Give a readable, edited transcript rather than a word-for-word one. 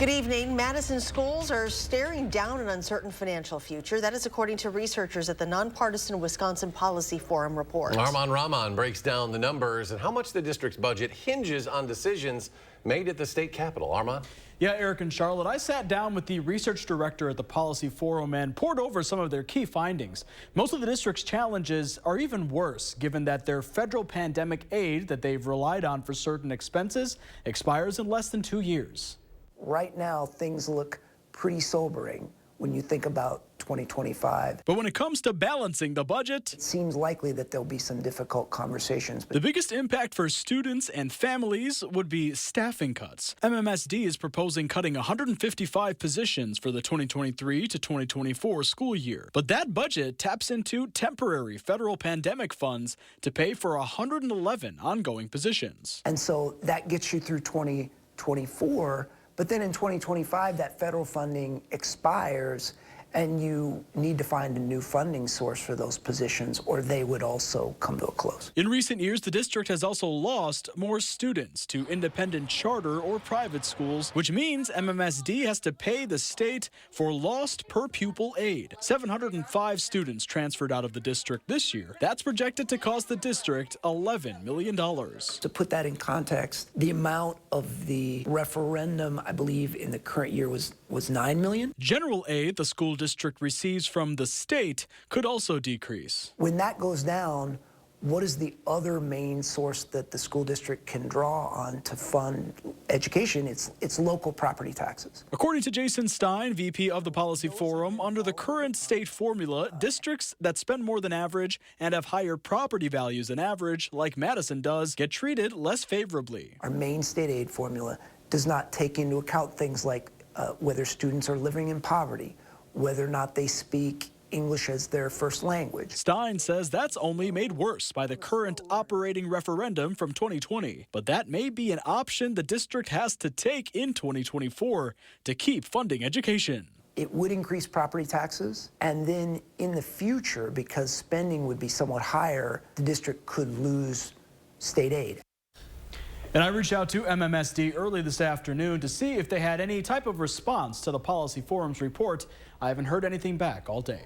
Good evening. Madison schools are staring down an uncertain financial future. That is according to researchers at the nonpartisan Wisconsin Policy Forum report. Armand Rahman breaks down the numbers and how much the district's budget hinges on decisions made at the state capitol. Armand? Yeah, Eric and Charlotte, I sat down with the research director at the Policy Forum and poured over some of their key findings. Most of the district's challenges are even worse, given that their federal pandemic aid that they've relied on for certain expenses expires in less than 2 years. Right now, things look pretty sobering when you think about 2025. But when it comes to balancing the budget, It seems likely that there'll be some difficult conversations. the biggest impact for students and families would be staffing cuts. MMSD is proposing cutting 155 positions for the 2023 to 2024 school year. But that budget taps into temporary federal pandemic funds to pay for 111 ongoing positions. And so that gets you through 2024. But then in 2025, that federal funding expires, and you need to find a new funding source for those positions, or they would also come to a close. In recent years, the district has also lost more students to independent charter or private schools, which means MMSD has to pay the state for lost per pupil aid. 705 students transferred out of the district this year. That's projected to cost the district $11 million. To put that in context, the amount of the referendum, I believe, in the current year was $9 million. General aid the school district receives from the state could also decrease. When that goes down, what is the other main source that the school district can draw on to fund education? It's local property taxes. According to Jason Stein, VP of the Policy Forum, under the current state formula, districts that spend more than average and have higher property values than average, like Madison does, get treated less favorably. Our main state aid formula does not take into account things like whether students are living in poverty, whether or not they speak English as their first language. Stein says that's only made worse by the current operating referendum from 2020. But that may be an option the district has to take in 2024 to keep funding education. It would increase property taxes, and then in the future, because spending would be somewhat higher, the district could lose state aid. And I reached out to MMSD early this afternoon to see if they had any type of response to the Policy Forum's report. I haven't heard anything back all day.